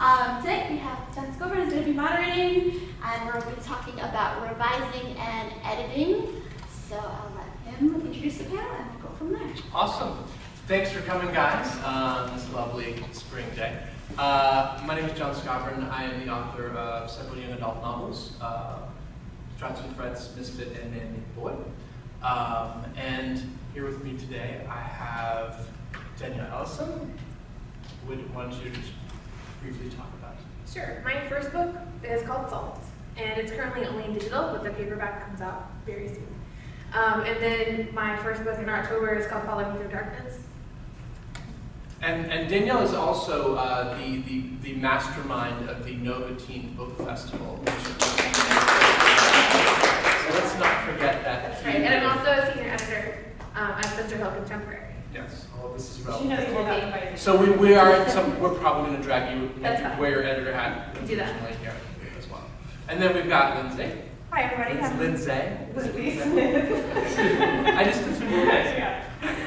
Today we have Jon Skovron is going to be moderating, and we're going to be talking about revising and editing. So I'll let him introduce the panel, and we'll go from there. Awesome. Thanks for coming, guys, on this lovely spring day. My name is Jon Skovron. I am the author of several young adult novels, Johnson and Fred's Misfit and Man-Made Boy. And here with me today, I have Danielle, Ellison. Why don't you just briefly talk about it? Sure. My first book is called Salt, and it's currently only in digital, but the paperback comes out very soon. And then my first book in October is called Follow Me Through Darkness. And Danielle is also the mastermind of the Nova Teen Book Festival. So let's not forget that. That's right. And I'm also a senior editor at Spencer Hill Contemporary. Yes, all this is relevant. You know, so we're probably going to drag you wear your editor hat. Do that. Here as well. And then we've got Lindsay. Hi everybody. It's Lindsay. Lindsay Smith. I just did some Yeah.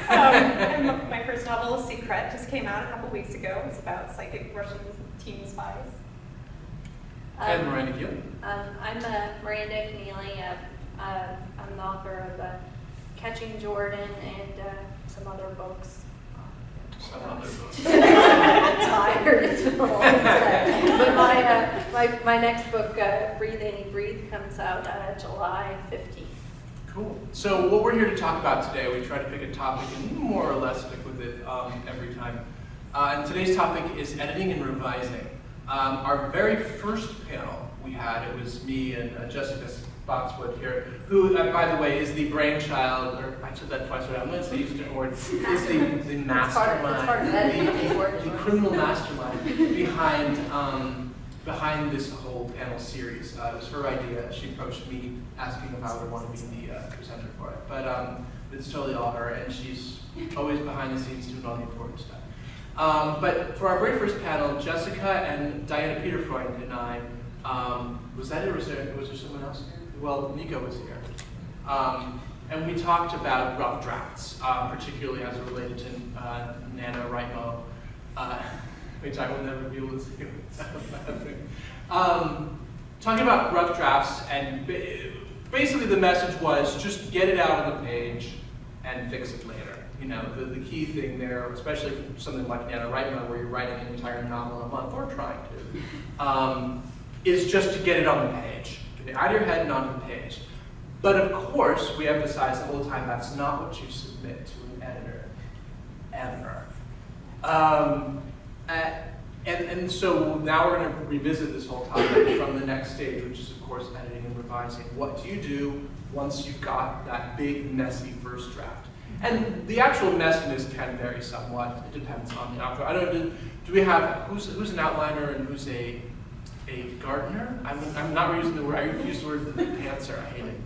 And my first novel, Secret, just came out a couple weeks ago. It's about psychic Russian teen spies. And Miranda Gill. I'm Miranda Kenneally. I'm the author of Catching Jordan and some other books. Some other books. I'm tired. It's been a long day. But my next book, Breathe Annie Breathe, comes out July 15th. Cool. So what we're here to talk about today, we try to pick a topic and more or less stick with it every time. And today's topic is editing and revising. Our very first panel we had, it was me and Jessica Spotswood here, who, by the way, is the brainchild, or I said that twice already, I'm going to use a different word, is the mastermind, the criminal mastermind behind this whole panel series. It was her idea. She approached me asking if I would want to be the presenter for it. But it's totally all her, and she's always behind the scenes doing all the important stuff. But for our very first panel, Jessica and Diana Peterfreund and I, was that it, or was there someone else here? Well, Nico was here. And we talked about rough drafts, particularly as it related to NaNoWriMo, which I will never be able to see. Talking about rough drafts, and basically the message was just get it out on the page and fix it later. You know, the key thing there, especially for something like NaNoWriMo, where you're writing an entire novel in a month, or trying to, is just to get it on the page. Get it out of your head and onto the page. But of course, we emphasize the whole time that's not what you submit to an editor, ever. And so now we're going to revisit this whole topic from the next stage, which is, of course, editing and revising. What do you do once you've got that big, messy first draft? And the actual messiness can vary somewhat. It depends on the author. I don't know, do we have, who's an outliner and who's a gardener? I'm not using the word, I use the word pantser, I hate it.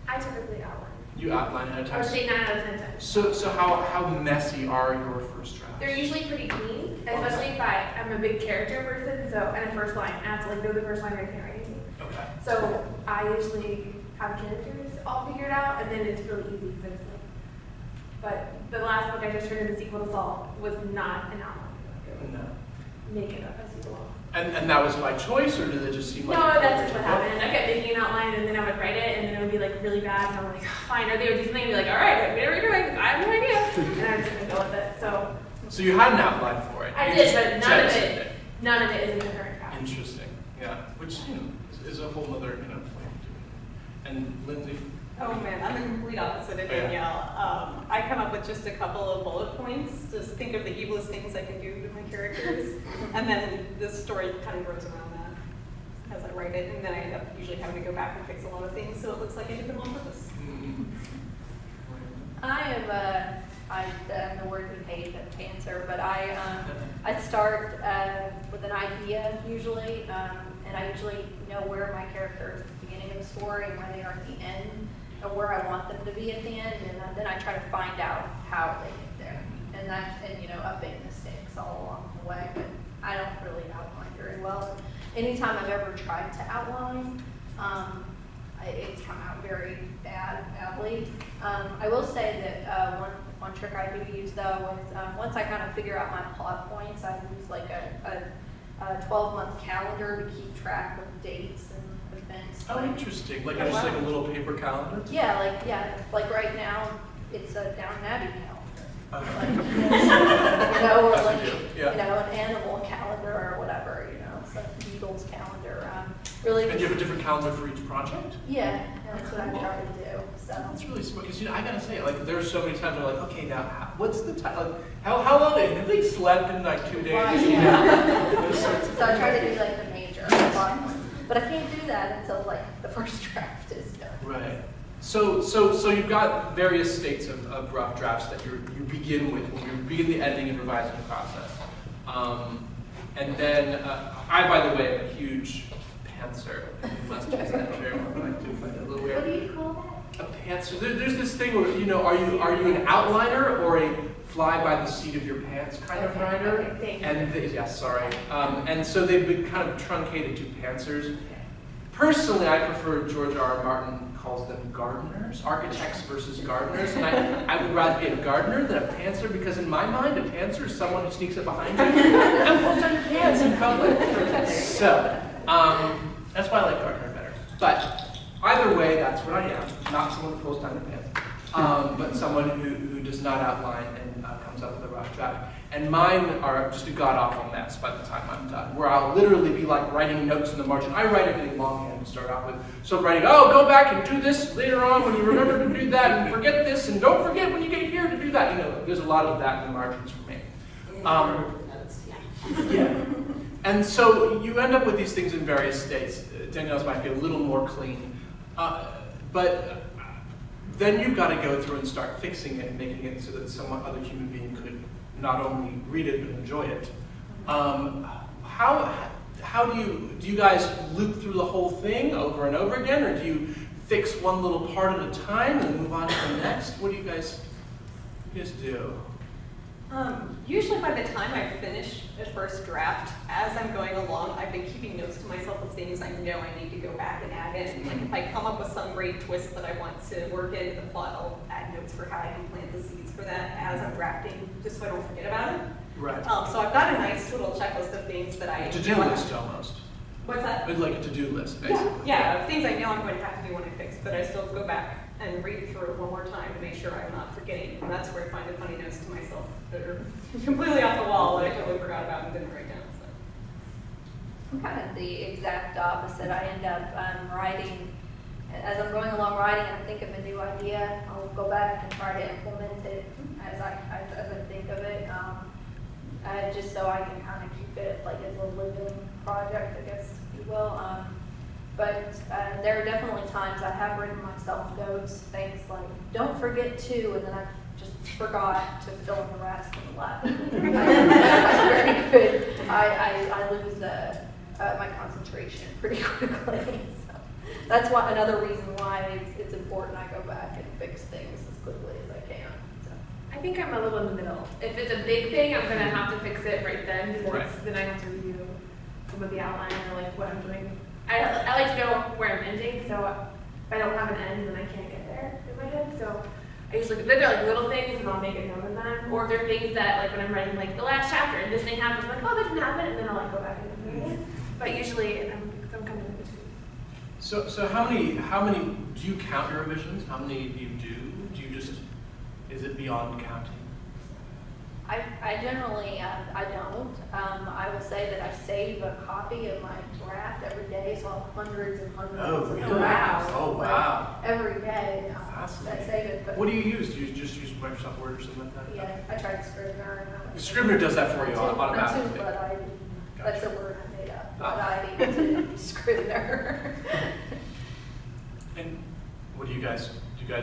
I typically outline. You outline ahead of time. Or say 9 out of 10 times. So how messy are your first drafts? They're usually pretty clean, especially if I'm a big character person, so, and a first line, I have to know the first line or I can't write anything. Okay. So I usually have characters all figured out, and then it's really easy because it's like, but the last book I just turned in, the sequel to Salt, was not an outline. It was make it up as you go along. And that was by choice, or did it just seem like? No, that's just what happened. I kept making an outline, and then I would write it, and then it would be like really bad, and I'm like, fine. Or they would do something and be like, all right, whatever you're doing, I have no idea. And I was just gonna go with it. So you had an outline for it. I did, but none of it is in the current draft. Interesting. Yeah. Which is a whole other way of doing it. And Lindsay? Oh man, I'm the complete opposite of Danielle. I come up with just a couple of bullet points. Just think of the evilest things I can do to my characters. And then the story kind of grows around that as I write it. And then I end up usually having to go back and fix a lot of things so it looks like I did them on purpose. I'm the word we hate at Pantser, but I start with an idea usually, and I usually know where my character is at the beginning of the story and where they are at the end, or where I want them to be at the end, and then I try to find out how they get there, and update mistakes all along the way. But I don't really outline very well. Anytime I've ever tried to outline, it's come out very badly. I will say that one One trick I do use though is once I kind of figure out my plot points, I use like a 12-month calendar to keep track of dates and events. Oh, interesting. Like just like a little paper calendar? Yeah, like right now, it's a Downton Abbey calendar. Okay. Like, or As like, we do, yeah. an animal calendar or whatever, so Beatles calendar. Really. And you have a different calendar for each project? Yeah, that's what I try to do. So. That's really smart. Because I gotta say, like, there's so many times I'm like, okay, now what's the time? Like, how long have they slept in like 2 days? Yeah. So I try to do like the major plot points, but I can't do that until like the first draft is done. Right. So you've got various states of rough drafts that you begin with when you begin the editing and revising process. And then, I, by the way, am a huge pantser. You must use that term. I do find it a little weird. What do you call that? A pantser. There's this thing where, are you an outliner or a fly by the seat of your pants kind of writer? Okay, And sorry. And so they've been kind of truncated to pantsers. Personally, I prefer George R. Martin calls them gardeners, architects versus gardeners, and I would rather be a gardener than a pantser, because in my mind, a pantser is someone who sneaks up behind you and pulls down your pants in public. So, that's why I like gardener better. But either way, that's what I am, not someone who pulls down your pants, but someone who does not outline and comes up with a rough draft. And mine are just a god-awful mess by the time I'm done, where I'll literally be like writing notes in the margin. I write everything longhand to start off with. So I'm writing, oh, go back and do this later on when you remember to do that, and forget this, and don't forget when you get here to do that. There's a lot of that in the margins for me. Yeah. And so you end up with these things in various states. Danielle's might be a little more clean. But then you've got to go through and start fixing it and making it so that some other human being could not only read it but enjoy it. How do you guys loop through the whole thing over and over again, or do you fix one little part at a time and move on to the next? What do you guys do? Usually by the time I finish the first draft, as I'm going along, I've been keeping notes to myself of things I know I need to go back and add in. Like if I come up with some great twist that I want to work into the plot, I'll add notes for how I can plant the seeds for that as I'm drafting, just so I don't forget about it. Right. So I've got a nice little checklist of things that I... A to-do list almost. What's that? Like a to-do list, basically. Yeah, of things I know I'm going to have to do when I fix, but I still go back and read through it one more time to make sure I'm not forgetting. And that's where I find the funny notes to myself that are completely off the wall that I totally forgot about and didn't write down. So. I'm kind of the exact opposite. I end up writing, as I'm going along writing, I think of a new idea. I'll go back and try to implement it as I think of it, just so I can kind of keep it like as a living project, I guess you will. But there are definitely times I have written myself notes, things like, don't forget to, and then I just forgot to fill in the rest in the left. I'm very good. I lose my concentration pretty quickly. So that's another reason why it's important I go back and fix things as quickly as I can. So. I think I'm a little in the middle. If it's a big thing, I'm going to have to fix it right then, because Right. then I have to review some of the outline or like what I'm doing. I like to know where I'm ending, so if I don't have an end, then I can't get there in my head. So I usually, they're like little things, and I'll make a note of them. Or if they're things that, like when I'm writing like the last chapter, and this thing happens, I'm like, oh, that didn't happen, and then I'll like go back and do it again. But usually, I'm kind of in between. So how many, do you count your revisions? How many do you do? Do you just, is it beyond counting? I generally, I don't. I will say that I save a copy of my draft every day, so I'll have hundreds and hundreds of really? drafts. Oh, wow. Every day, I Fascinating. save it. But What do you use? Do you just use Microsoft Word or something like that? yeah, I tried Scrivener. Scrivener does that for you automatically. Not too, but I, that's Gotcha. a word I made up, but I need to Scrivener. And what do you guys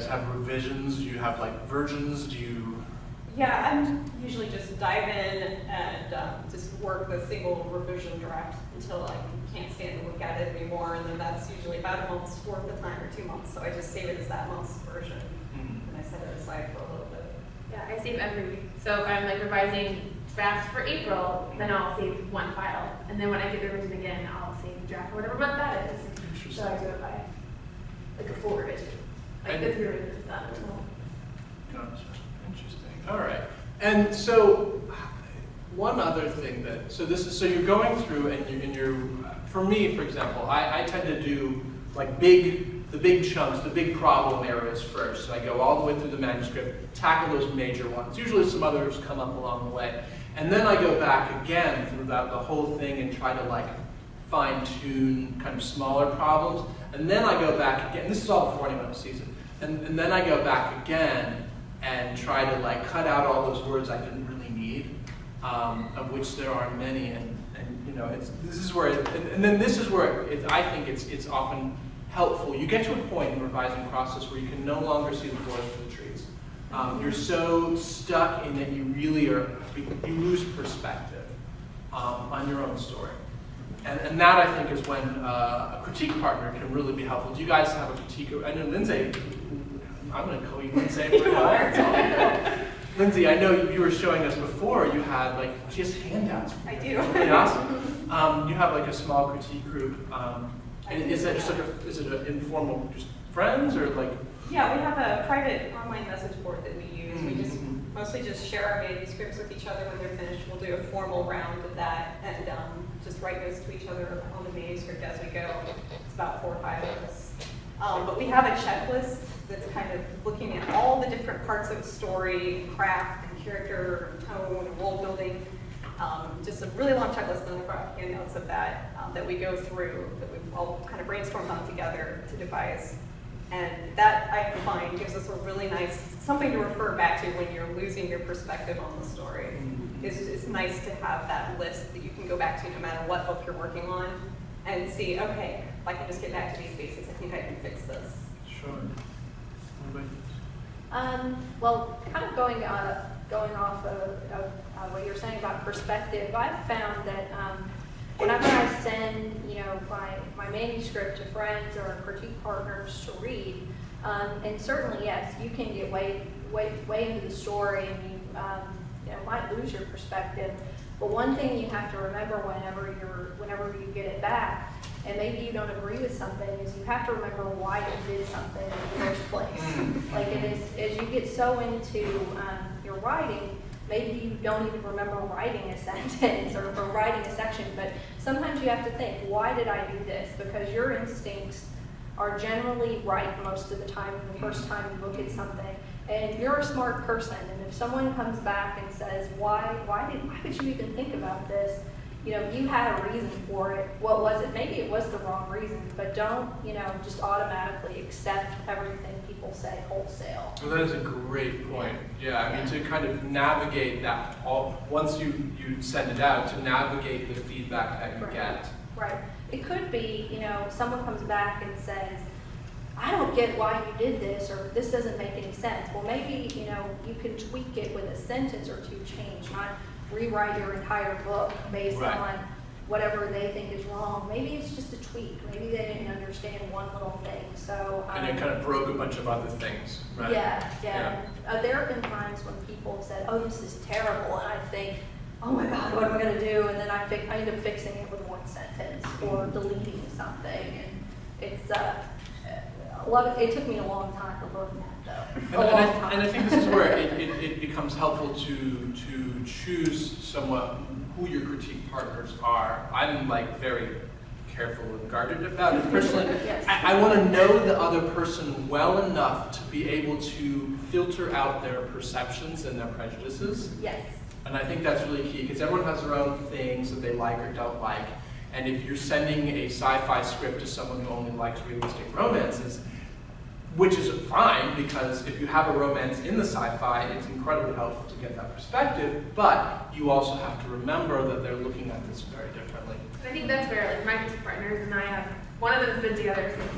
have revisions? Do you have like versions? Do you? Yeah, I'm usually just dive in and just work the single revision draft until I can't stand to look at it anymore, and then that's usually about a month's worth of time or 2 months, so I just save it as that month's version, and I set it aside for a little bit. Yeah, I save every week. So if I'm like revising drafts for April, then I'll save one file. And then when I get the revision again, I'll save the draft for whatever month that is. Interesting. So I do it by like a full revision. Like And- this revision is done. Gotcha. Interesting. All right. And so one other thing that, so you're going through and you're for me, for example, I tend to do like the big chunks, the big problem areas first. So I go all the way through the manuscript, tackle those major ones. Usually some others come up along the way. And then I go back again through the whole thing and try to like fine-tune kind of smaller problems. And then I go back again, this is all before anyone sees it. And then I go back again and try to like cut out all those words I didn't really need, of which there are many. And you know, this is where, I think it's often helpful. You get to a point in the revising process where you can no longer see the forest for the trees. You're so stuck in that you really you lose perspective on your own story. And that, I think, is when a critique partner can really be helpful. Do you guys have a critique? I know Lindsay, I'm going to call you Lindsay for now. Lindsay, I know you were showing us before, you had like just handouts. I do. Really awesome. You have like a small critique group. Is that just like is it an informal, just friends or like? Yeah, we have a private online message board that we use. We just mostly just share our manuscripts with each other when they're finished. We'll do a formal round of that and just write notes to each other on the manuscript as we go. It's about 4 or 5 of us. But we have a checklist that's kind of looking at all the different parts of story, craft, and character, tone, and world building. Just a really long checklist, and I've brought handouts of that that we go through, that we've all kind of brainstormed on together to devise. And that, I find, gives us a really nice, something to refer back to when you're losing your perspective on the story. It's nice to have that list that you can go back to no matter what book you're working on and see, okay, if I can just get back to these basics, I think I can fix this. Sure. What about you? Well, kind of going off of what you're saying about perspective, I've found that whenever I send, my manuscript to friends or critique partners to read, and certainly yes, you can get way into the story, and you might lose your perspective. But one thing you have to remember whenever you get it back, and maybe you don't agree with something, is you have to remember why you did something in the first place. Like as you get so into your writing, maybe you don't even remember writing a sentence or writing a section, but sometimes you have to think, why did I do this? Because your instincts are generally right most of the time the first time you look at something. And you're a smart person, and if someone comes back and says, why did you even think about this? You had a reason for it. What was it? Maybe it was the wrong reason, but don't, just automatically accept everything people say wholesale. Well, that is a great point. Yeah, I mean, to kind of navigate that, once you send it out, to navigate the feedback that you get. Right. It could be, someone comes back and says, I don't get why you did this, or this doesn't make any sense. Well, maybe, you can tweak it with a sentence or two change, not rewrite your entire book based on whatever they think is wrong. Maybe it's just a tweak. Maybe they didn't understand one little thing. So and it kind of broke a bunch of other things, right? Yeah. There have been times when people said, "Oh, this is terrible," and I think, "Oh my God, what am I going to do?" And then I end up fixing it with one sentence or deleting something, and it's it took me a long time to learn that, though. And I think this is where it becomes helpful to choose somewhat who your critique partners are. I'm like very careful and guarded about it personally. Yes. I want to know the other person well enough to be able to filter out their perceptions and their prejudices. Yes. And I think that's really key, because everyone has their own things that they like or don't like. And if you're sending a sci-fi script to someone who only likes realistic romances, which is fine, because if you have a romance in the sci-fi, it's incredibly helpful to get that perspective, but you also have to remember that they're looking at this very differently. I think that's where, like, my critique partners and I one of them has been together since,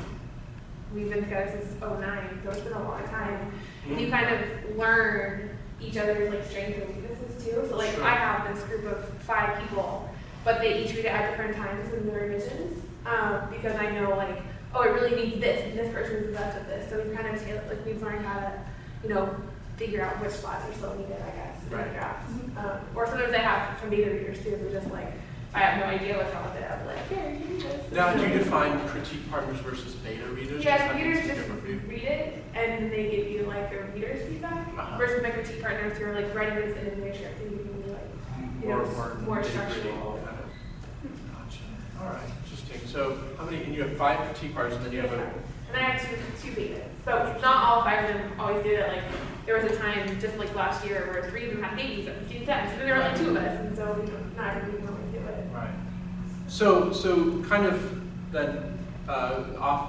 we've been together since 2009, so it's been a long time. And you kind of learn each other's, like, strengths and weaknesses too. So, like, I have this group of 5 people, but they each read it at different times in their revisions, because I know, like, oh, it really needs this, and this person's the best at this. So we've kind of we've learned how to, figure out which spots are so needed, I guess, in the drafts. Or sometimes I have some beta readers too, who just like, I have no idea what's wrong with it. I'm like, here, you read this. Now, do you define critique partners versus beta readers? Yeah, readers just read it, and they give you like like their readers' feedback versus my critique partners who are like writing this in their script and giving me like, you know, more structural. Kind of. Gotcha. All right, interesting. So how many, and you have 5 critique partners, and then you have a... And then I have two betas. So not all 5 of them always did it. Like there was a time just like last year where 3 of them had babies at the same time. So then there were only 2 of us, and so not everybody can always do it. Right. So kind of then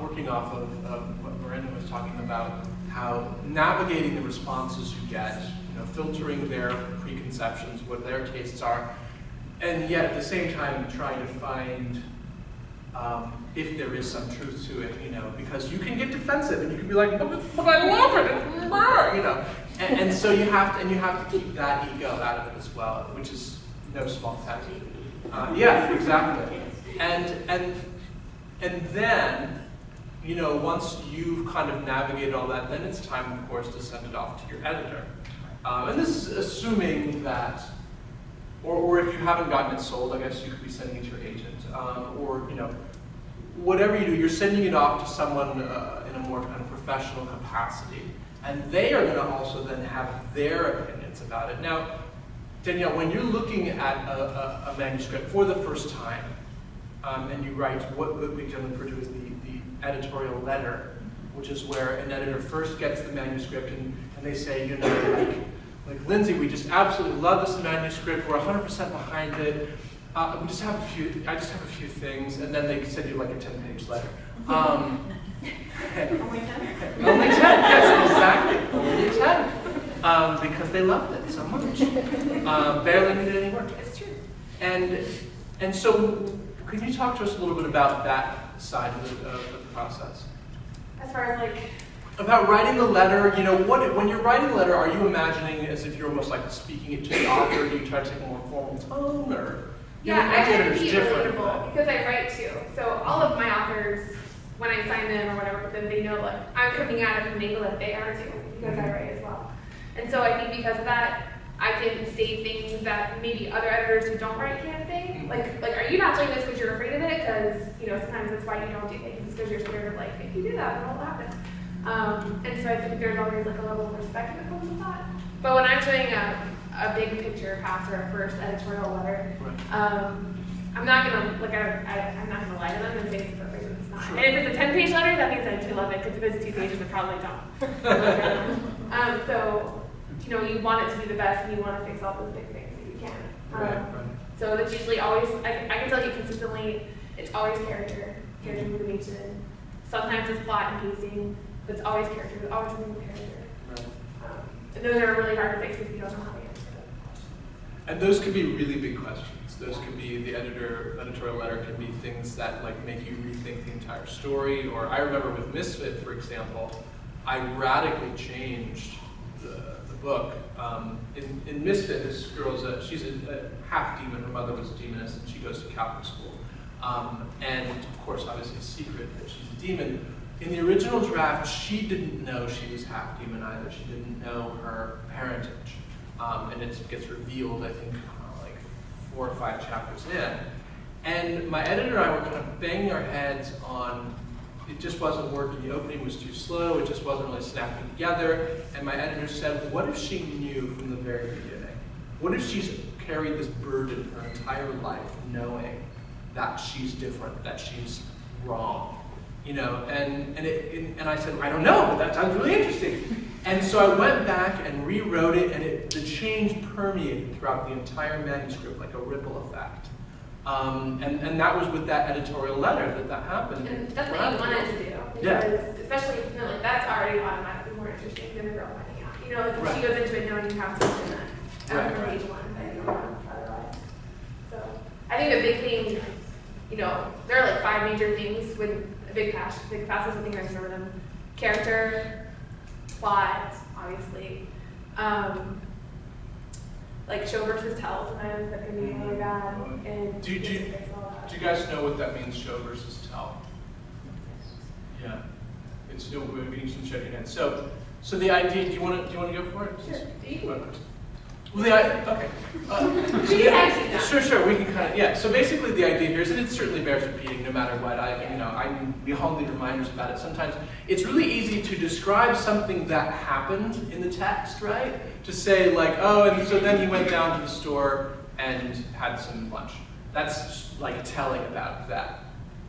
working off of what Miranda was talking about, how navigating the responses you get, you know, filtering their preconceptions, what their tastes are, and yet at the same time trying to find if there is some truth to it, you know, because you can get defensive and you can be like, but I love it, you know, and so you have to keep that ego out of it as well, which is no small task. Yeah, exactly. And then, you know, once you've kind of navigated all that, then it's time, of course, to send it off to your editor. And this is assuming that, or if you haven't gotten it sold, I guess you could be sending it to your agent, or, you know, whatever you do, you're sending it off to someone in a more kind of professional capacity. And they are going to also then have their opinions about it. Now, Danielle, when you're looking at a manuscript for the first time, and you write what we generally refer to as the editorial letter, which is where an editor first gets the manuscript and they say, you know, like Lindsay, we just absolutely love this manuscript, we're 100% behind it. I just have a few things, and then they send you like a 10-page letter. Only 10? Only 10, yes, exactly. Only 10. Because they loved it so much. Barely needed any work. It's true. And so, could you talk to us a little bit about that side of the process? As far as like... About writing the letter, you know, when you're writing a letter, are you imagining as if you're almost like speaking it to the author? Do you try to take a more formal tone, or? Yeah, I try to be relatable because I write too. So all of my authors, when I sign them or whatever, then they know like I'm coming at it from an angle that they are too, because I write as well. And so I think because of that, I can say things that maybe other editors who don't write can't say. Like are you not doing this because you're afraid of it? Because, you know, sometimes that's why you don't do things. It's because you're scared of like, if you do that, what will happen? And so I think there's always like a level of respect that comes with that. But when I'm doing a big picture pass or a first editorial letter, I'm not gonna I'm not gonna lie to them and say it's perfect when it's not. And if it's a 10-page letter, that means I do love it, because if it's 2 pages, I probably don't. So, you know, you want it to be the best, and you want to fix all those big things that you can. So that's usually always, I can tell you consistently, it's always character motivation. Sometimes it's plot and pacing, but it's always character. There's always something with character. And those are really hard to fix if you don't know how to answer them. And those could be really big questions. Those could be, the editorial letter could be things that like make you rethink the entire story. Or I remember with Misfit, for example, I radically changed the book. In Misfit, this girl's she's a half demon. Her mother was a demoness, and she goes to Catholic school. And of course, obviously, a secret that she's a demon. In the original draft, she didn't know she was half demon either. She didn't know her parentage. And it gets revealed, I think, like 4 or 5 chapters in. And my editor and I were kind of banging our heads on, it just wasn't working. The opening was too slow. It just wasn't really snapping together. And my editor said, what if she knew from the very beginning? What if she's carried this burden her entire life, knowing that she's different, that she's wrong? You know, and I said, I don't know, but that sounds really interesting. And so I went back and rewrote it, and the change permeated throughout the entire manuscript like a ripple effect. And that was with that editorial letter that happened. And that's what you wanted to do. Because especially if you know, like that's already automatically more interesting than a girl finding out. You know, like if she goes into it knowing you have something that from page 1 that you don't have otherwise. So I think the big thing, you know, there are like 5 major things when a big pass is something I remember them. Character, plot, obviously. Like show versus tell sometimes that can be really bad. And do you guys know what that means, show versus tell? Yeah. It's no we can show your hand. So the idea, do you want to go for it? Sure. Do you? Well, okay. Sure, we can kind of, yeah. So basically the idea here is, and it certainly bears repeating no matter what, I we all need reminders about it. Sometimes it's really easy to describe something that happened in the text, right? To say like, oh, and so then he went down to the store and had some lunch. That's like telling about that.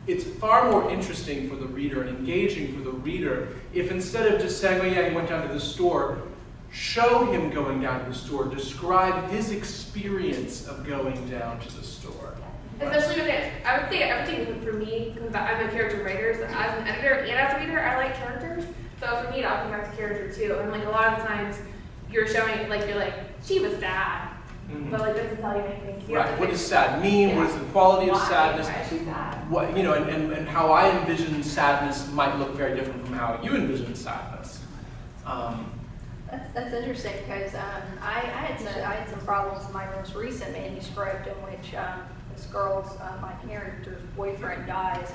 It's far more interesting for the reader and engaging for the reader if instead of just saying, oh yeah, he went down to the store, show him going down to the store, describe his experience of going down to the store. Especially with I would say everything for me, because I'm a character writer, so as an editor and as a reader, I like characters. So for me, it all comes back to character too. And like a lot of times, you're showing, like, you're like, she was sad. But like, doesn't tell you anything. Right, what does sad mean? Yeah. What is the quality of sadness? Why is she sad? What, and how I envision sadness might look very different from how you envision sadness. That's interesting because I had some problems in my most recent manuscript in which this girl's my character's boyfriend dies,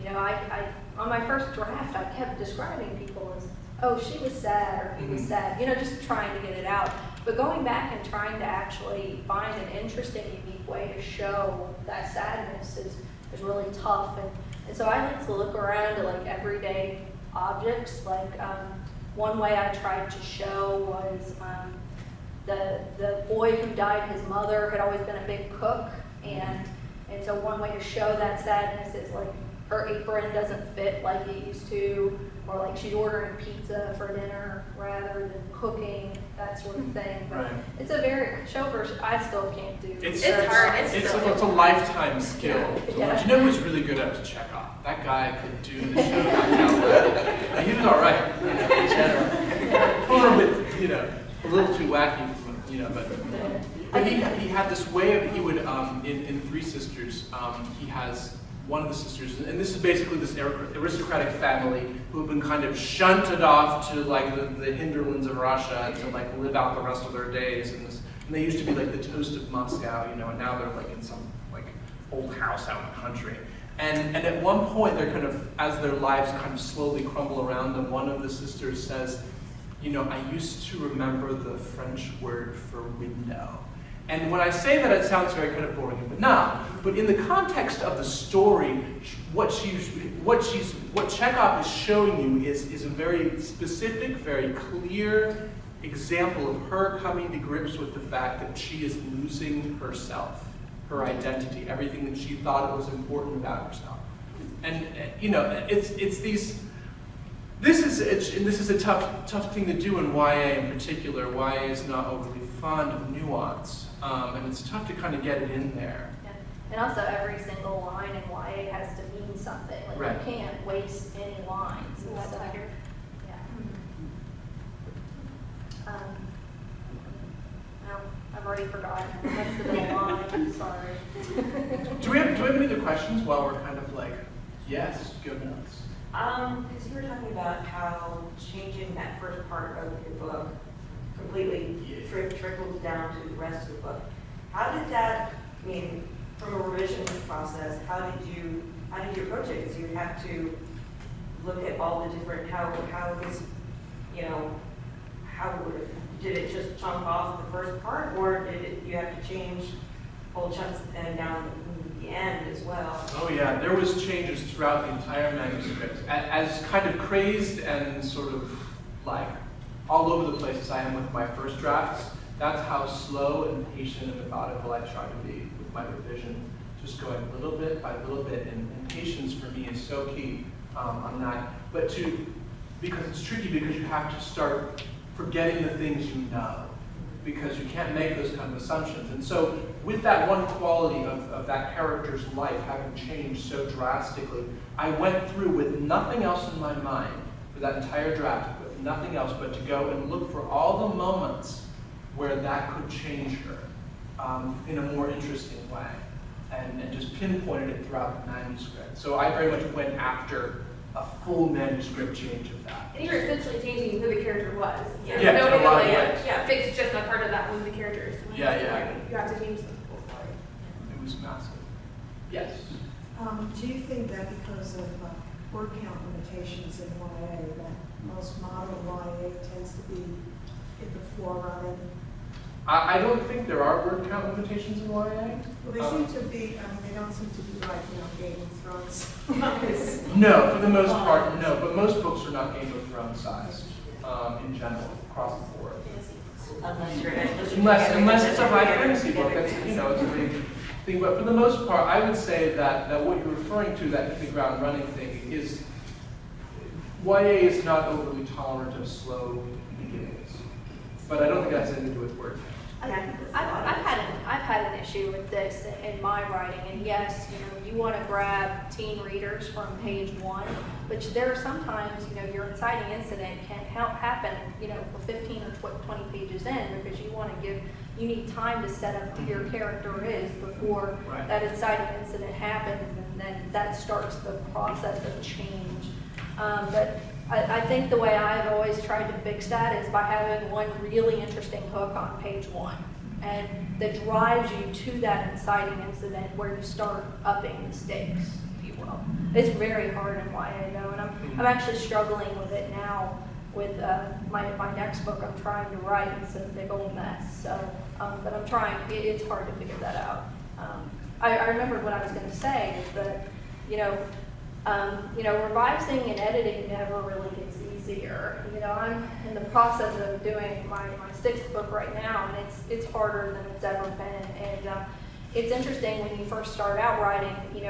and I on my first draft I kept describing people as, oh, she was sad or he was sad, just trying to get it out. But going back and trying to actually find an interesting, unique way to show that sadness is really tough, and so I like to look around at like everyday objects. Like one way I tried to show was the boy who died, his mother had always been a big cook, and so one way to show that sadness is like her apron doesn't fit like it used to, or like she's ordering pizza for dinner rather than cooking, that sort of thing. But right. It's a very showverse I still can't do. It's hard. It's a lifetime skill. Yeah. Do you know who's really good at it? Chekhov. That guy could do the show back now. He was all right, in general. A little bit, a little too wacky, but he had this way of, he would, in Three Sisters, he has one of the sisters, and this is basically this aristocratic family who have been kind of shunted off to like the hinterlands of Russia to like live out the rest of their days, and they used to be like the toast of Moscow, and now they're like in some like old house out in the country. And at one point, they're kind of, as their lives kind of slowly crumble around them, one of the sisters says, I used to remember the French word for window. And when I say that, it sounds very kind of boring and banal. But in the context of the story, what Chekhov is showing you is a very specific, very clear example of her coming to grips with the fact that she is losing herself, her identity, everything that she thought was important about herself. And it's these. This is a tough thing to do in YA in particular. YA is not overly fond of nuance, and it's tough to kind of get it in there. Yeah. And also, every single line in YA has to mean something. Like right. You can't waste any lines. So, yeah. No, I've already forgotten. It must have been a line. Sorry. Do we have any other questions while we're kind of like, yes, go nuts. Because you were talking about how changing that first part of your book completely trickled down to the rest of the book. How did that, from a revision process, how did you approach it? Because you have to look at all the different, did it just chunk off the first part, or did you have to change whole chunks and down the end as well? Oh yeah, there was changes throughout the entire manuscript. As kind of crazed and sort of like all over the place as I am with my first drafts, that's how slow and patient and methodical I try to be with my revision. Just going little bit by little bit, and patience for me is so key on that. But because it's tricky, because you have to start forgetting the things you know, because you can't make those kind of assumptions. And so with that one quality of that character's life having changed so drastically, I went through with nothing else in my mind for that entire draft, with nothing else but to go and look for all the moments where that could change her in a more interesting way, and just pinpointed it throughout the manuscript. So I very much went after a full manuscript change of that. And you're essentially changing who the character was. Yeah, no a lot of ways. fix just a part of that who the character is. Yeah. You have to change the whole story. It was massive. Yes? Do you think that because of word count limitations in YA, that most modern YA tends to be in the forerunner? I don't think there are word count limitations in YA. Well, they seem to be, I mean, they don't seem to be like, Game of Thrones. No, for the most part, no. But most books are not Game of Thrones sized in general, across the board. Unless it's a high fantasy book, that's, it's a big thing. But for the most part, I would say that what you're referring to, that hit the ground running thing, is YA is not overly tolerant of slow beginnings. But I don't think that's anything to do with word count. I've had an issue with this in my writing, and yes, you want to grab teen readers from page 1, but there are sometimes, your inciting incident can happen, for 15 or 20 pages in, because you need time to set up who your character is before that inciting incident happens, and then that starts the process of change. But I think the way I've always tried to fix that is by having one really interesting hook on page 1, and that drives you to that inciting incident where you start upping the stakes, if you will. It's very hard in YA though, and I'm actually struggling with it now with my next book I'm trying to write. It's a big old mess, so, but I'm trying, it's hard to figure that out. I remembered what I was going to say is that, revising and editing never really gets easier. I'm in the process of doing my 6th book right now, and it's harder than it's ever been. And it's interesting when you first start out writing. You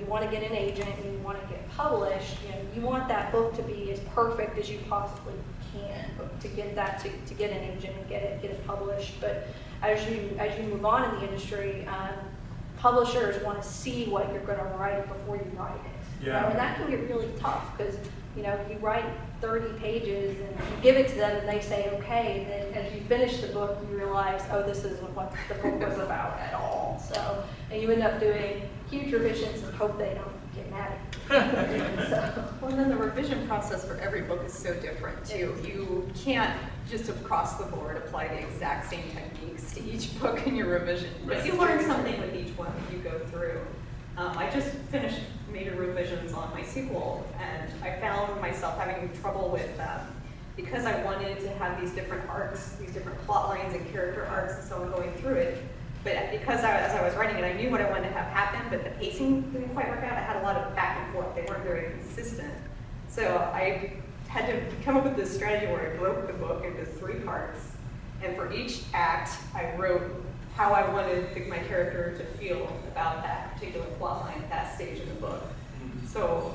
want to get an agent, and you want to get published. You want that book to be as perfect as you possibly can to get that to get an agent and get it published. But as you move on in the industry, publishers want to see what you're going to write before you write it. Yeah. And that can get really tough because, you write 30 pages and you give it to them and they say, okay, and then as you finish the book, you realize, oh, this isn't what the book was about at all. So, and you end up doing huge revisions and hope they don't get mad at you. Well, and then the revision process for every book is so different too. You can't just across the board apply the exact same techniques to each book in your revision. But you learn something with each one that you go through. I just finished major revisions on my sequel, and I found myself having trouble with because I wanted to have these different arcs, these different plot lines and character arcs and so on going through it. But because as I was writing it, I knew what I wanted to have happen, but the pacing didn't quite work out. I had a lot of back and forth. They weren't very consistent. So I had to come up with this strategy where I broke the book into 3 parts. And for each act, I wrote how I wanted my character to feel about that particular plot line at that stage in the book. So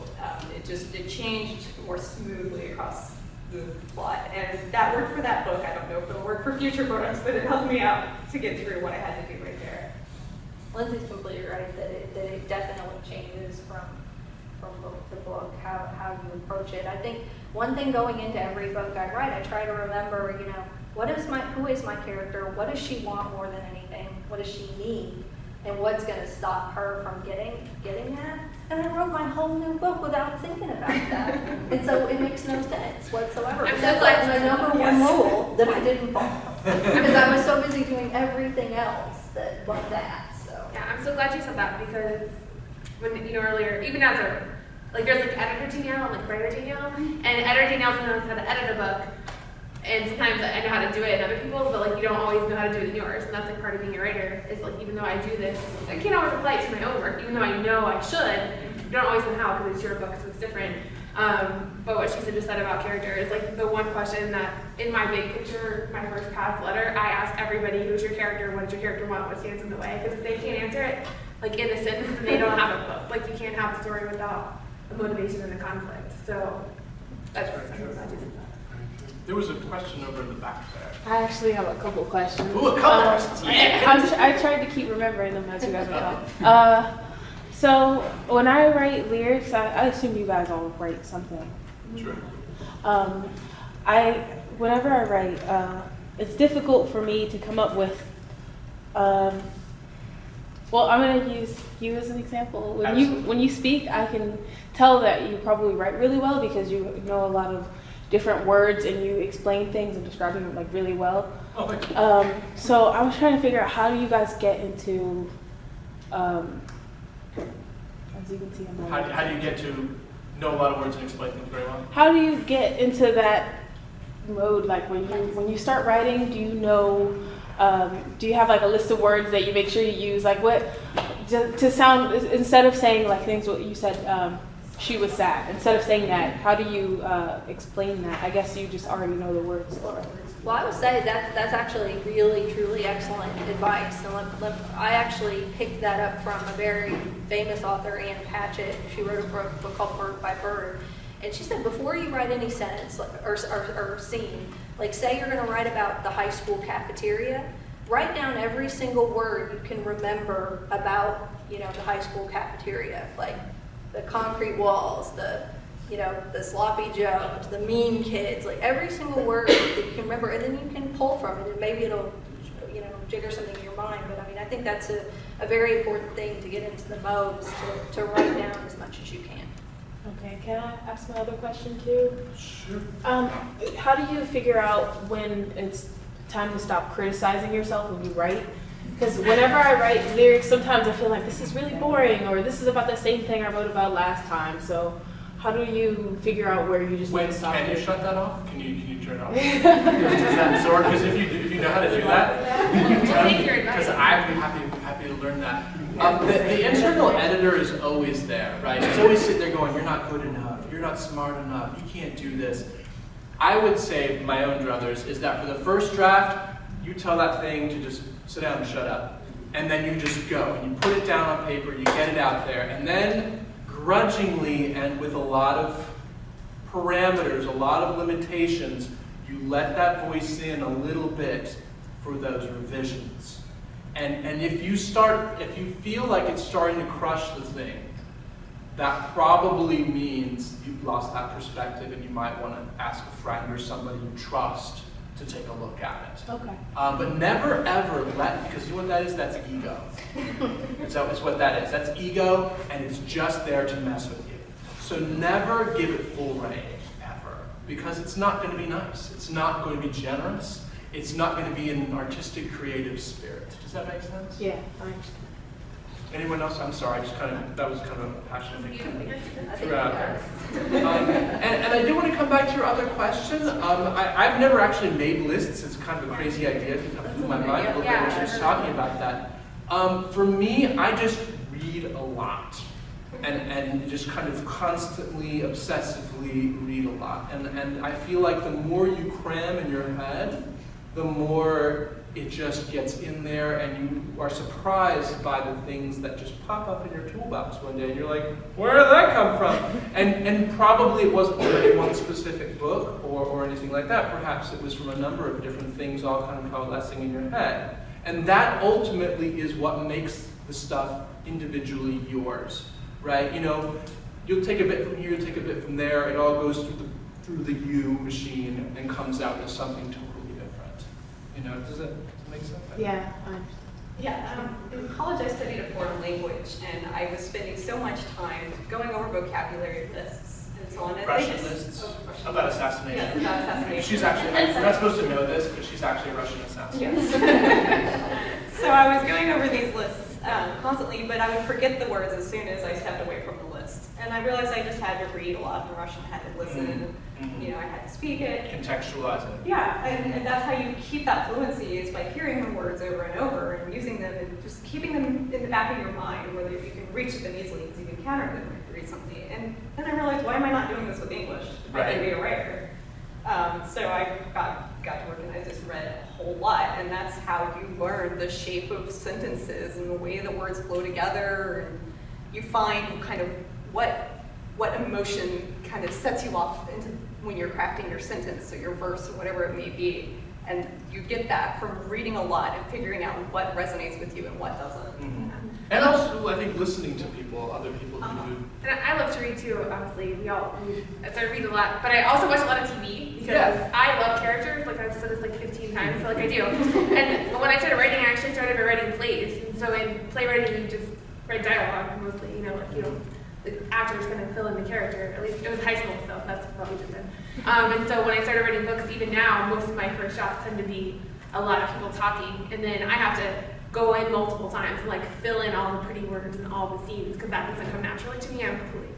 it changed more smoothly across the plot. And that worked for that book. I don't know if it'll work for future books, but it helped me out to get through what I had to do right there. Lindsay's completely right that it definitely changes from book to book, how you approach it. I think one thing going into every book I write, I try to remember, who is my character? What does she want more than anything? What does she need? And what's going to stop her from getting that? And I wrote my whole new book without thinking about that. And so it makes no sense whatsoever. I'm so That's glad like the number one rule that I didn't follow. Because I was so busy doing everything else that was that. So Yeah, I'm so glad you said that because when earlier, even as there's editor Danielle and writer Danielle, and editor Danielle knows how to edit a book. And sometimes I know how to do it in other people's, but you don't always know how to do it in yours. And that's part of being a writer is even though I do this, I can't always apply it to my own work, even though I know I should. You don't always know how because it's your book, so it's different. But what she just said about character is the one question that in my big picture, my first pass letter, I ask everybody, who's your character, what does your character want, what stands in the way? Because if they can't answer it, in a sentence, then they don't have a book. You can't have a story without a motivation and a conflict. So that's what I do. There was a question over in the back there. I actually have a couple questions. Ooh, a couple questions. Yeah. I tried to keep remembering them as you guys were talking. So when I write lyrics, I assume you guys all write something. Sure. Whenever I write, it's difficult for me to come up with. I'm going to use you as an example. When you speak, I can tell that you probably write really well because you know a lot of different words and you explain things and describe them really well. Oh, thank you. So I was trying to figure out how do you guys get into, as you can see, how do you get to know a lot of words and explain things very well? How do you get into that mode, like when you start writing, do you know, do you have like a list of words that you make sure you use? Like what, to sound, instead of saying like things what you said, she was sad, instead of saying that, how do you explain that? I guess you just already know the words. Well, I would say that's actually really, truly excellent advice. And I actually picked that up from a very famous author, Anne Patchett. She wrote a book called Bird by Bird. And she said, before you write any sentence or scene, like say you're going to write about the high school cafeteria, write down every single word you can remember about, the high school cafeteria, like the concrete walls, the sloppy joes, the mean kids, like every single word that you can remember, and then you can pull from it, and maybe it'll, jigger something in your mind. But I mean, I think that's a very important thing to get into the modes, to write down as much as you can. Okay, can I ask my other question too? Sure. How do you figure out when it's time to stop criticizing yourself when you write? Because whenever I write lyrics, sometimes I feel like this is really boring, or this is about the same thing I wrote about last time. So how do you figure out where you just need to stop? Can you shut that off? Can you turn it off? Does that absorb? Because if you know how to do that, because I'd be happy to learn that. The internal editor is always there, right? He's always sitting there going, "You're not good enough. You're not smart enough. You can't do this." I would say, my own druthers, is that for the first draft, you tell that thing to just sit down and shut up, and then you just go and you put it down on paper, you get it out there, and then grudgingly and with a lot of parameters, a lot of limitations, you let that voice in a little bit for those revisions. And if you feel like it's starting to crush the thing, that probably means you've lost that perspective, and you might want to ask a friend or somebody you trust to take a look at it. Okay. But never ever because you know what that is? That's ego. It's what that is. That's ego, and it's just there to mess with you. So never give it full reign, ever, because it's not going to be nice. It's not going to be generous. It's not going to be in an artistic, creative spirit. Does that make sense? Yeah, I understand. Anyone else? I'm sorry, that was kind of a passionate thing. I And I do want to come back to your other question. I've never actually made lists. It's kind of a crazy idea to come through my mind. I looked at when she was talking about that. For me, I just read a lot. And just kind of constantly, obsessively read a lot. And I feel like the more you cram in your head, the more it just gets in there, and you are surprised by the things that just pop up in your toolbox one day, and you're like, where did that come from? And probably it wasn't from any one specific book or anything like that. Perhaps it was from a number of different things all kind of coalescing in your head. And that ultimately is what makes the stuff individually yours, right? You'll take a bit from here, you'll take a bit from there, it all goes through the you machine and comes out as something totally different. Does it make sense? Yeah. Yeah, in college I studied a foreign language, and I was spending so much time going over vocabulary lists and so on. And Russian lists about assassination. Yes, about assassination. She's actually, you're not supposed to know this, but she's actually a Russian assassin. Yes. So I was going over these lists constantly, but I would forget the words as soon as I stepped away from the list. And I realized I just had to read a lot in Russian, I had to listen, I had to speak it. Contextualize it. Yeah, and that's how you keep that fluency, is by hearing the words over and over and using them and just keeping them in the back of your mind, whether you can reach them easily because you can counter them when you read something. And then I realized, why am I not doing this with English? I can be a writer. So I got to work, and I just read a whole lot, and that's how you learn the shape of sentences and the way the words flow together, and you find kind of what emotion kind of sets you off into when you're crafting your sentence or your verse or whatever it may be. And you get that from reading a lot and figuring out what resonates with you and what doesn't. Mm-hmm. And also, I think, listening to people, other people who do. And I love to read too, obviously. I read a lot, but I also watch a lot of TV because I love characters. Like I've said this like 15 times, so like I do. And when I started writing, I actually started by writing plays. And so in playwriting, you just write dialogue mostly, the actors kind of fill in the character. At least it was high school stuff, that's what we did then. And so when I started writing books, even now, most of my first drafts tend to be a lot of people talking, and then I have to go in multiple times and like fill in all the pretty words and all the scenes, because that doesn't come naturally to me. I'm completely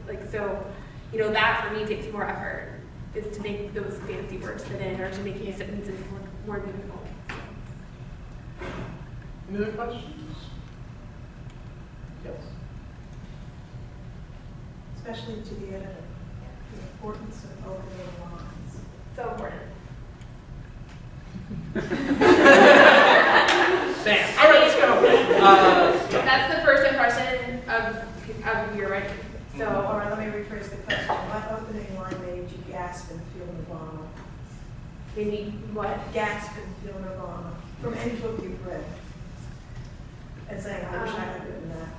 that for me takes more effort is to make those fancy words fit in or to make these sentences look more beautiful. Any other questions? Yes. Especially to the editor, the importance of opening lines. So important. Bam. All right, let's go. That's the first impression of your writing. So, All right, let me rephrase the question. What opening line made you gasp and feel nirvana? maybe what? Gasp and feel nirvana from any book you've read. And saying, I wish I had written that.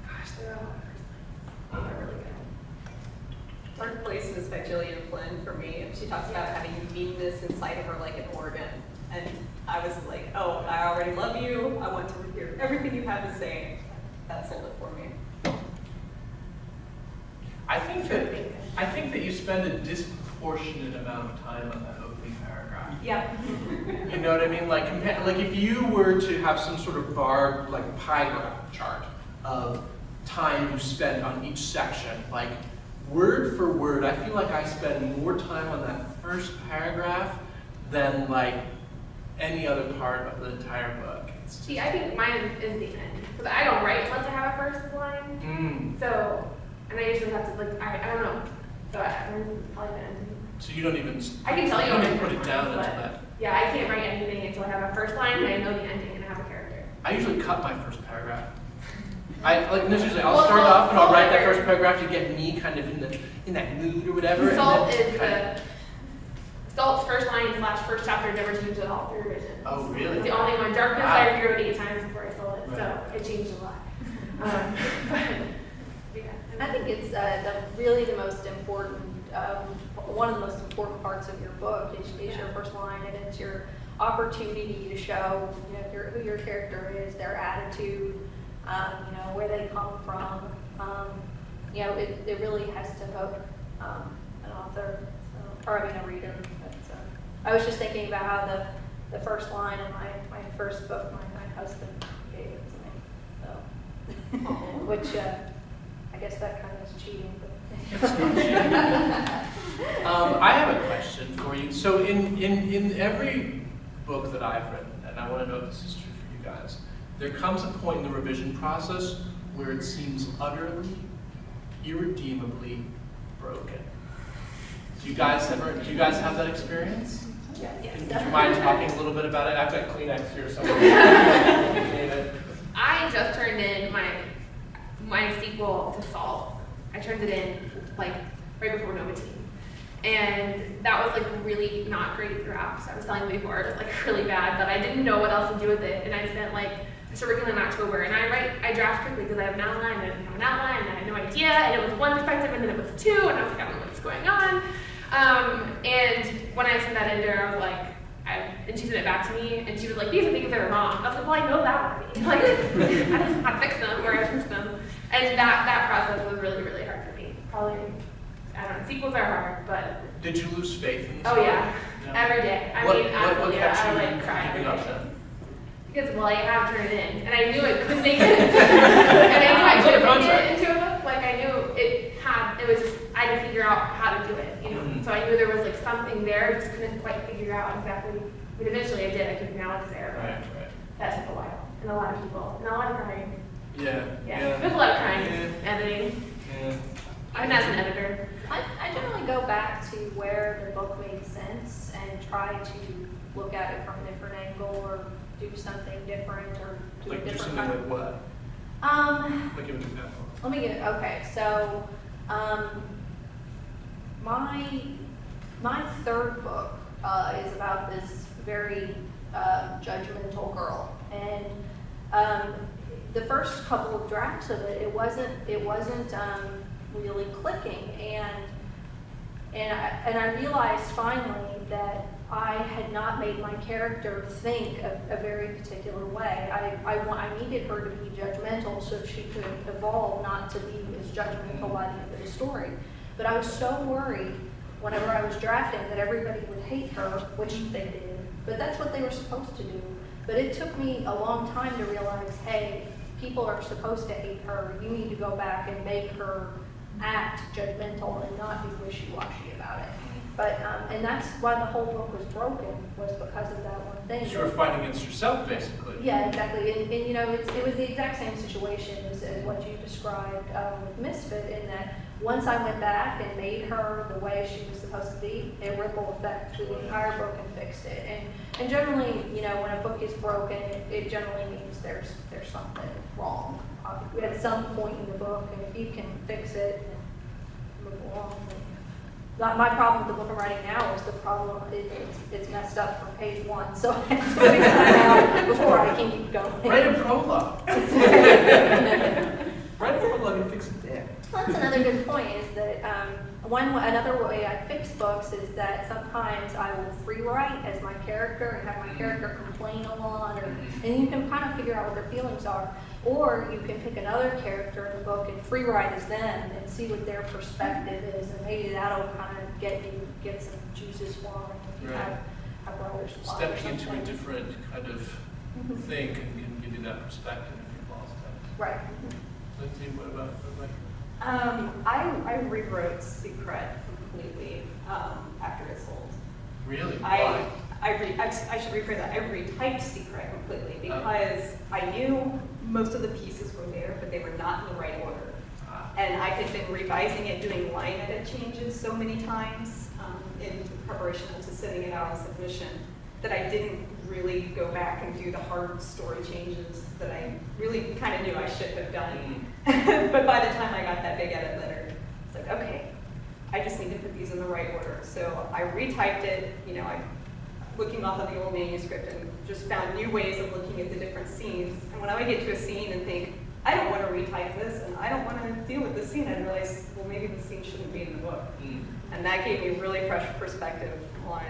Gosh, there are a lot of they're really good. Dark Places by Gillian Flynn for me. She talks about having meanness inside of her like an organ. And I was like, oh, I already love you. I want to hear everything you have to say. That sold it for me. I think that you spend a disproportionate amount of time on that opening paragraph. Yeah. You know what I mean? Like if you were to have some sort of bar, like pie graph chart of time you spend on each section, like word for word, I feel like I spend more time on that first paragraph than like any other part of the entire book. It's just, See, I think mine is the end. Because I don't write unless I have a first line. So, and I usually have to, like, I don't know. So I'm probably the end. so you don't even. I can tell you don't on even my put it first down line, until but that. yeah, I can't write anything until I have a first line and I know the ending and I have a character. I usually cut my first paragraph. I'll Well, start off and I'll write that Salt first paragraph to get me kind of in that mood or whatever. Salt and then is the Salt's first line / first chapter never changed at all through revision. Oh, really? It's the only one. Darkness Wow. I rewrote 8 times before I sold it, so it changed a lot. But yeah. I think it's really the most important, one of the most important parts of your book is your first line, and it's your opportunity to show who your character is, their attitude, where they come from. It really has to hook an author, or a reader. But, I was just thinking about how the first line in my first book, my husband gave it to me. So, which I guess that kind of is cheating. But I have a question for you. So in every book that I've written, and I want to know if this is true for you guys, there comes a point in the revision process where it seems utterly, irredeemably broken. Do you guys have that experience? yes. Would you mind talking a little bit about it? I've got Kleenex here somewhere. I just turned in my sequel to Salt. I turned it in like right before Novatine. And that was like really not great drafts. I was telling you before, it was like really bad, but I didn't know what else to do with it. And I started working in October, and I draft quickly because I have an outline, and I didn't have an outline, and I had no idea, and it was one perspective, and then it was 2, and I was like, I don't know what's going on. And when I sent that in there, I was like, and she sent it back to me, and she was like, these are things that are wrong. I was like, well, I know that already. Like, I don't know how to fix them or fix them. And that process was really, really hard for me. Probably, I don't know, sequels are hard, but. Did you lose faith in the Oh story? yeah, every day. What Absolutely, kept I you would like cry every keeping up day. then? Because, well, I have turned it in, and I knew it couldn't make it. And I knew I couldn't make it into a book. Like, I knew it was just, I had to figure out how to do it, Mm-hmm. So I knew there was like something there, I just couldn't quite figure out exactly. But eventually I did, I think now it's there. But Right. that took a while, and a lot of people, and a lot of crying. Yeah. There's a lot of crying, editing, Yeah. even as an editor. I generally go back to where the book made sense and try to look at it from a different angle or do something different or do Like a do different something kind like what? Like give an example. Let me get, okay, so, my third book is about this very judgmental girl, and the first couple of drafts of it, it wasn't really clicking, and I realized finally that I had not made my character think a very particular way. I needed her to be judgmental so she could evolve not to be as judgmental by the end of the story. But I was so worried whenever I was drafting that everybody would hate her, which they did, but that's what they were supposed to do. But it took me a long time to realize, hey, people are supposed to hate her. You need to go back and make her act judgmental and not be wishy-washy about it. But, and that's why the whole book was broken, was because of that one thing. You were fighting against yourself, basically. Yeah, exactly. And you know, it was the exact same situation as what you described with Misfit, in that once I went back and made her the way she was supposed to be, a ripple effect through the entire book and fixed it. And generally, you know, when a book is broken, it generally means there's something wrong at some point in the book, and if you can fix it and move along. My problem with the book I'm writing now is the problem, it's messed up from page 1, so I have to figure that out before I can keep going. Write a prologue. Write a prologue and fix it there. Well, that's another good point, is that another way I fix books is that sometimes I will free write as my character and have my character complain a lot, and you can kind of figure out what their feelings are. Or you can pick another character in the book and free write as them and see what their perspective is, and maybe that'll kind of get some juices flowing if you have writers. Stepping into a different kind of thing can give you that perspective if you've lost that. Right. Lindsay, what about you? I rewrote Secret completely after it sold. Really? Why? I should rephrase that. I retyped Secret completely because I knew most of the pieces were there, but they were not in the right order. And I had been revising it, doing line edit changes so many times in preparation to sending it out on submission, that I didn't really go back and do the hard story changes that I really kind of knew I should have done. But by the time I got that big edit letter, it's like, okay, I just need to put these in the right order. So I retyped it, you know, looking off of the old manuscript, and just found new ways of looking at the different scenes. And when I would get to a scene and think, I don't want to retype this, and I don't want to deal with this scene, I realized, well, maybe the scene shouldn't be in the book. And that gave me really fresh perspective on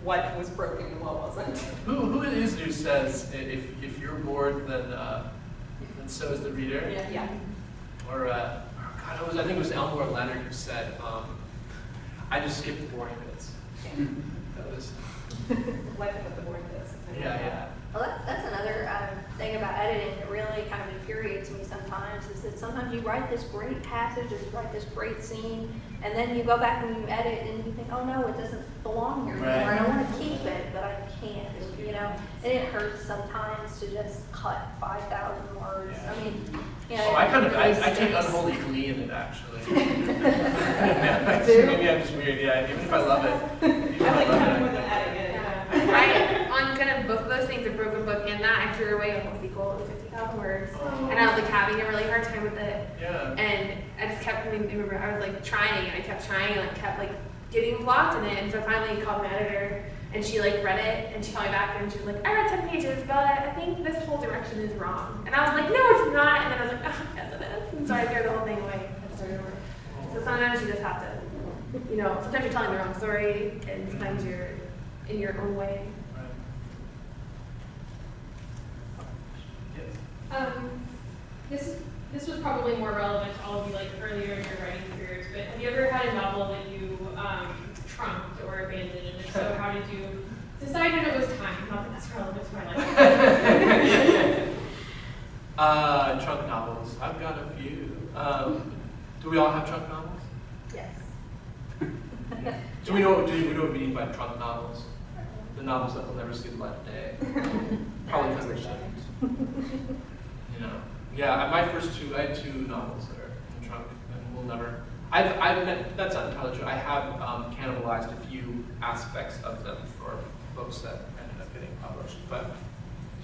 what was broken and what wasn't. Who it is who says, if you're bored, then so is the reader? Yeah. Or, God, I think it was Elmore Leonard who said, I just skipped the boring bits. That was... Life with the boring bits. Yeah. Well, that's another thing about editing that really kind of infuriates me sometimes, is that sometimes you write this great passage, or you write this great scene, and then you go back and you edit and you think, oh no, it doesn't belong here anymore. I don't want to keep it, but I can't, you know. And it hurts sometimes to just cut 5,000 words. Yeah. I mean, you know. I take unholy glee in it, actually. Maybe I'm just weird, yeah, even if I love it. I like kind of more than adding it. On kind of both of those things, a broken book and that, I threw away a whole sequel of 50,000 words. And I was like having a really hard time with it. Yeah. And I just kept, I remember I was like trying, and I kept trying, and kept like getting blocked in it. And so finally I called my editor, and she like read it, and she called me back, and she was like, I read 10 pages, but I think this whole direction is wrong. And I was like, no, it's not. And then I was like, oh, yes, it is. And so I threw the whole thing away and started over. So sometimes you just have to, you know, sometimes you're telling the wrong story, and sometimes you're in your own way. This was probably more relevant to all of you like earlier in your writing careers, but have you ever had a novel that you trunked or abandoned, and if so, how did you decide when it was time? Not that that's relevant to my life. Trunk novels. I've got a few. Do we all have trunk novels? Yes. Do we know what we mean by trunk novels? The novels that will never see the light of day. Probably because they shouldn't. You know. Yeah, I had two novels that are in the trunk, and will never. That's not entirely true. I have cannibalized a few aspects of them for books that ended up getting published, but.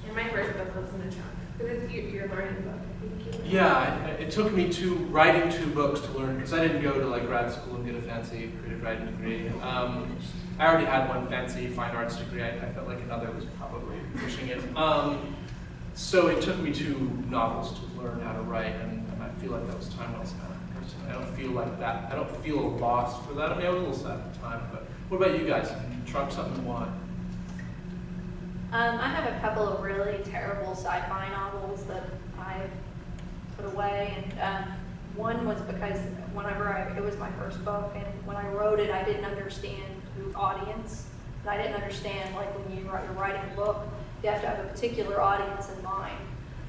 And my first book was in the trunk, because it's your learning book. Yeah, it took me writing 2 books to learn, because I didn't go to like grad school and get a fancy creative writing degree. I already had one fancy fine arts degree. I felt like another was probably pushing it. So it took me 2 novels to learn how to write, and I feel like that was time well spent. I don't feel like that. I don't feel a loss for that. I mean, I was a little sad at the time, but what about you guys? Trunk something, why? I have a couple of really terrible sci-fi novels that I put away, and one was because it was my first book, and when I wrote it, I didn't understand the audience. And I didn't understand, like, when you're writing a book, you have to have a particular audience in mind.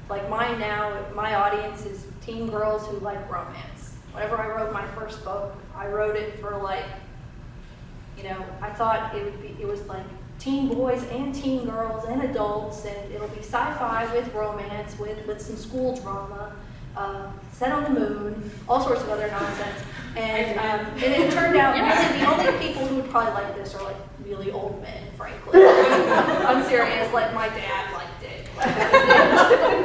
Like mine now, my audience is teen girls who like romance. Whenever I wrote my first book, I wrote it for you know, I thought it was like teen boys and teen girls and adults, and it'll be sci-fi with romance, with some school drama, set on the moon, all sorts of other nonsense. And it turned out really the only people who would probably like this are like really old men, frankly. I'm serious, like my dad liked it.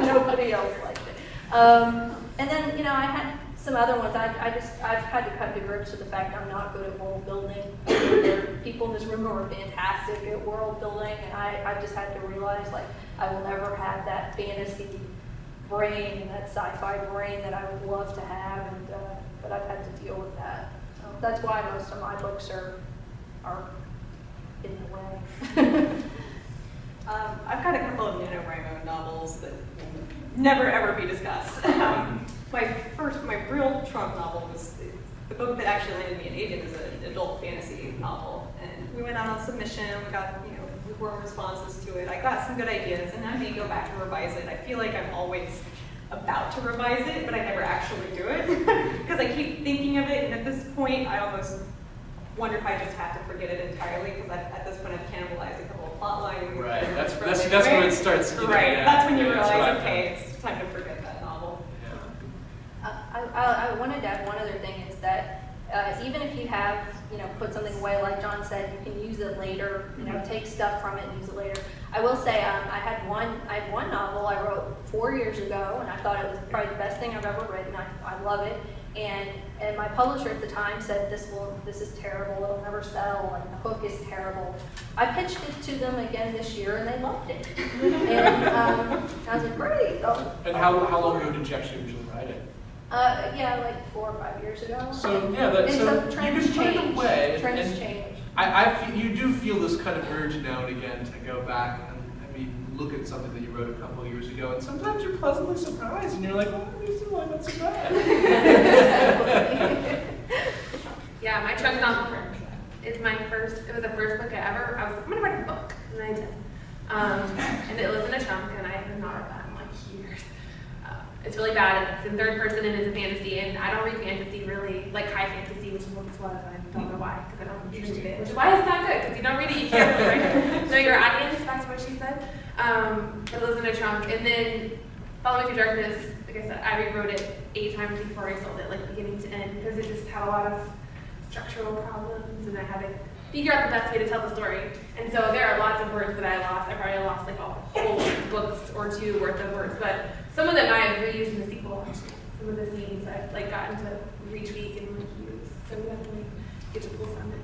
Nobody else liked it. And then, you know, I had some other ones. I've had to come to grips with the fact I'm not good at world building. People in this room are fantastic at world building, and I just had to realize, like, I will never have that fantasy brain and that sci-fi brain that I would love to have, and but I've had to deal with that. So that's why most of my books are in the way. I've got a couple of NaNoWriMo novels that will never ever be discussed. My real Trump novel was the book that actually landed me an agent is an adult fantasy novel, and we went out on submission. We got warm responses to it. I got some good ideas, and I may go back and revise it. I feel like I'm always about to revise it, but I never actually do it because I keep thinking of it, and at this point, I almost wonder if I just have to forget it entirely because at this point I've cannibalized a couple of plot lines. Right. That's when it starts. Right. That's when you realize, okay, it's time to forget that novel. I wanted to add one other thing is that even if you have, put something away, like Jon said, you can use it later, take stuff from it and use it later. I will say I had one novel I wrote 4 years ago, and I thought it was probably the best thing I've ever written. I love it. And my publisher at the time said, this is terrible, it'll never sell, and the hook is terrible. I pitched it to them again this year, and they loved it. And I was like, great. And how long ago did you actually originally write it? Yeah, like 4 or 5 years ago. So yeah, so trends you can put it away. Trends change. You do feel this kind of urge now and again to go back and look at something that you wrote a couple of years ago, and sometimes you're pleasantly surprised, and you're like, oh, this is not so bad. Yeah, my Trump novel is my first. It was the first book I ever. I was like, I'm gonna write a book, and I did. And it lives in a chunk, and I have not read that in like years. It's really bad. It's in third person and it's a fantasy, and I don't read fantasy really, like high fantasy, which is what this was. I don't know why, because I don't read it. Which is why it's not good, because you don't read it, you can't really know your audience. That's what she said. It lives in a chunk, and then Follow Me Through Darkness. Like I said, I rewrote it 8 times before I sold it, like beginning to end, because it just had a lot of structural problems, and I had to figure out the best way to tell the story. And so there are lots of words that I lost. I probably lost like a whole books or 2 worth of words, but some of them I have reused in the sequel. Some of the scenes I've like gotten to retweak and like use, so we definitely get to pull from it.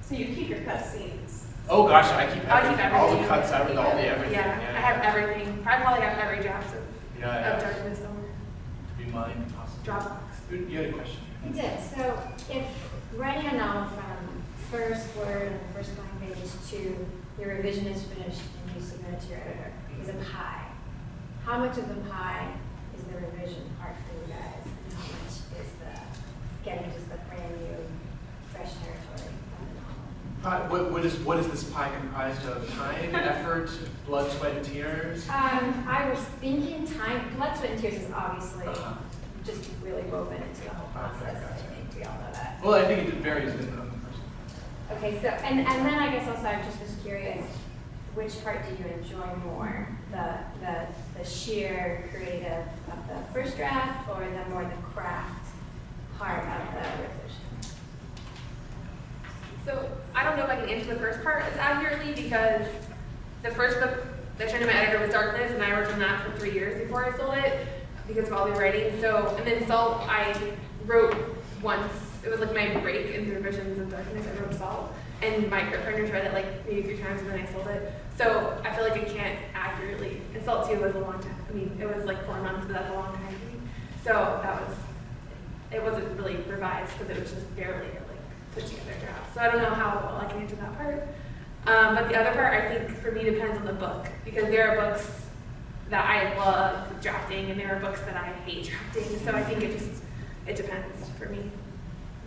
So you keep your cut scenes. Oh gosh, I keep everything. everything. All the cuts, all the everything. Yeah, I have everything. I probably have every draft of Darkness somewhere. Do you mind? Awesome. Dropbox. You had a question? I did. So if writing a novel from first word and the first blank page to your revision is finished and you submit it to your editor is a pie, how much of the pie is the revision part for you guys, and how much is the getting just the brand new, fresh territory of the novel? What is this pie comprised of? Time, effort, blood, sweat, and tears? I was thinking time. Blood, sweat, and tears is obviously just really woven into the whole process. I think we all know that. Well, I think it varies on the person. Okay, so and then I guess also I just was curious, which part do you enjoy more? The sheer creative of the first draft, or the more the craft part of the revision? So I don't know if I can answer the first part as accurately, because the first book that turned to my editor was Darkness, and I worked on that for 3 years before I sold it because of all the writing. So, and then Salt I wrote once. It was like my break in the revisions of Darkness. I wrote Salt, and my partners read it like maybe 3 times, and then I sold it. So I feel like I can't accurately. And Salt 2 was a long time. I mean, it was like 4 months, but that's a long time for me. So it wasn't really revised because it was just barely put together draft. So I don't know how well I can answer that part. But the other part, I think, for me, depends on the book, because there are books that I love drafting, and there are books that I hate drafting. So I think it depends for me.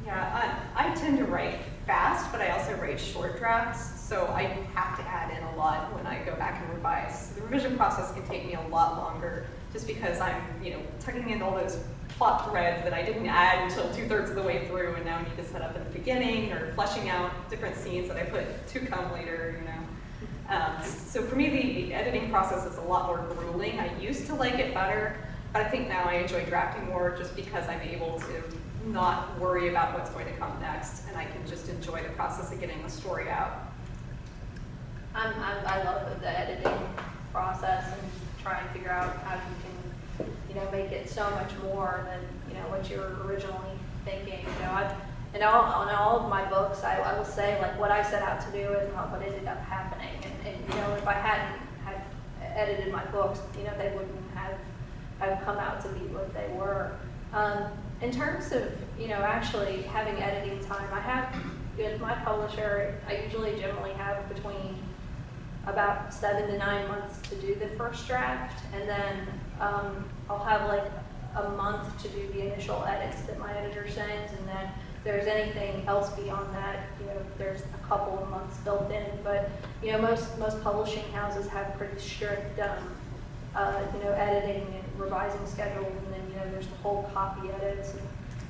Yeah, I tend to write fast, but I also write short drafts, so I have to add in a lot when I go back and revise. So the revision process can take me a lot longer just because I'm, tucking in all those plot threads that I didn't add until 2/3 of the way through, and now I need to set up at the beginning, or fleshing out different scenes that I put to come later, So for me, the editing process is a lot more grueling. I used to like it better, but I think now I enjoy drafting more just because I'm able to not worry about what's going to come next, and I can just enjoy the process of getting the story out. I love the editing process and try and figure out how you can, make it so much more than, what you were originally thinking. On all of my books, I will say, like, what I set out to do is not what ended up happening. And if I hadn't had edited my books, they wouldn't have come out to be what they were. In terms of, actually having editing time, I have, with my publisher, I generally have between about 7 to 9 months to do the first draft, and then I'll have like a month to do the initial edits that my editor sends, and then if there's anything else beyond that, there's a couple of months built in. But most publishing houses have pretty strict editing and revising schedules, and then there's the whole copy edits and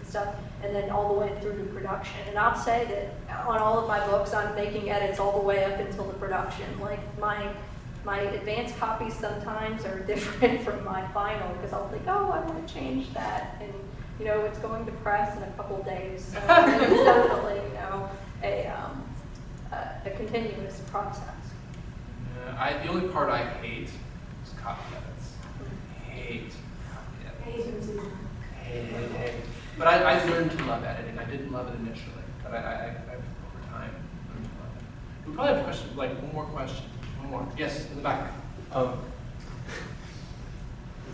stuff, and then all the way through to production. And I'll say that on all of my books, I'm making edits all the way up until the production. Like my advanced copies sometimes are different from my final, because I'll think, oh, I want to change that, and it's going to press in a couple days. So it's definitely a continuous process. The only part I hate is copy edits. Hate copy edits. Hate. But I learned to love editing. I didn't love it initially, but I over time learned to love it. We probably have a question, like one more question. One more. Yes, in the back.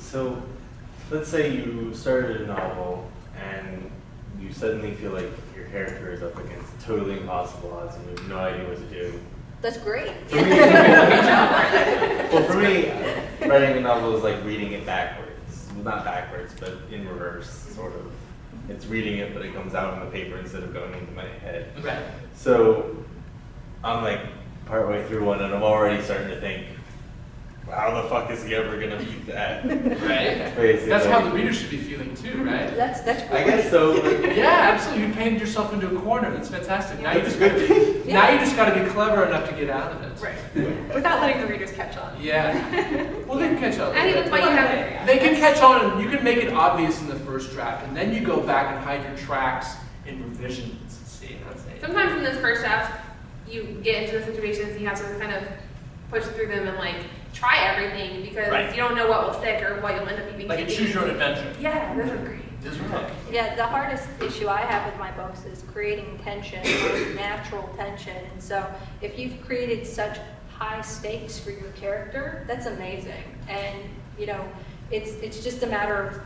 So, let's say you started a novel and you suddenly feel like your character is up against totally impossible odds and you have no idea what to do. That's great. For me, well, for me, writing a novel is like reading it backwards. Well, not backwards, but in reverse, sort of. It's reading it, but it comes out on the paper instead of going into my head. Right. So I'm like partway through one, and I'm already starting to think, how the fuck is he ever gonna beat that? Right. Basically. That's how the reader should be feeling too, right? That's great. I guess so. Yeah, absolutely. You painted yourself into a corner. That's fantastic. Now you just got to be clever enough to get out of it. Right. Without letting the readers catch on. Yeah. Well, they can catch on. I think that's why you have it. They can catch on, and you can make it obvious in the first draft, and then you go back and hide your tracks in revisions. See, that's it. Sometimes in this first draft, you get into the situations and you have to kind of push through them and like try everything, because you don't know what will stick or what you'll end up even like a choose your own adventure. Yeah, those are great. Those are fun. Yeah, the hardest issue I have with my books is creating tension, or natural tension. And so if you've created such high stakes for your character, that's amazing. And it's just a matter of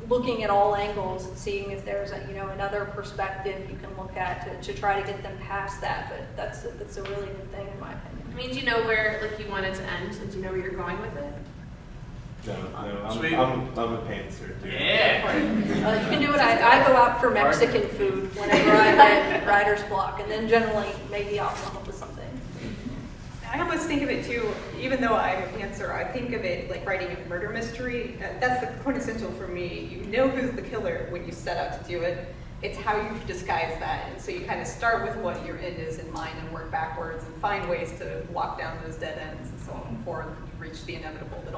looking at all angles and seeing if there's another perspective you can look at to try to get them past that. But that's a really good thing in my opinion. I mean, do you know where you want it to end? And do you know where you're going with it? No, Sweet. I'm a pantser too. Yeah. You can do it. I go out for Mexican food whenever I hit writer's block, and then generally maybe I'll come up with something. I almost think of it too, even though I'm a pantser, I think of it like writing a murder mystery. That's the quintessential for me. You know who's the killer when you set out to do it. It's how you disguise that. And so you kind of start with what your end is in mind and work backwards and find ways to walk down those dead ends and so on before you reach the inevitable that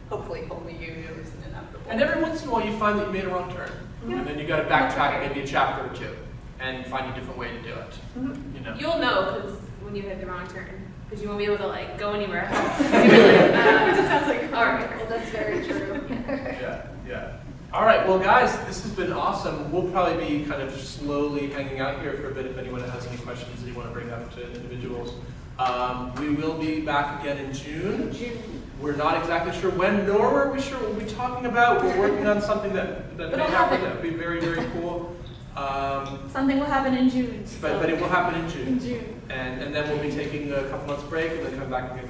hopefully only you know is inevitable. And every once in a while you find that you made a wrong turn. Yeah. And then you got to backtrack maybe a chapter or two and find a different way to do it. You'll know because when you hit the wrong turn, because you won't be able to go anywhere else. It just sounds like all right. Well, that's very true. Yeah. All right, well, guys, this has been awesome. We'll probably be kind of slowly hanging out here for a bit if anyone has any questions that you want to bring up to individuals. We will be back again in June. We're not exactly sure when, nor are we sure what we'll be talking about. We're working on something that may happen that would be very, very cool. Something will happen in June. But it will happen in June. And then we'll be taking a couple months break and then come back again.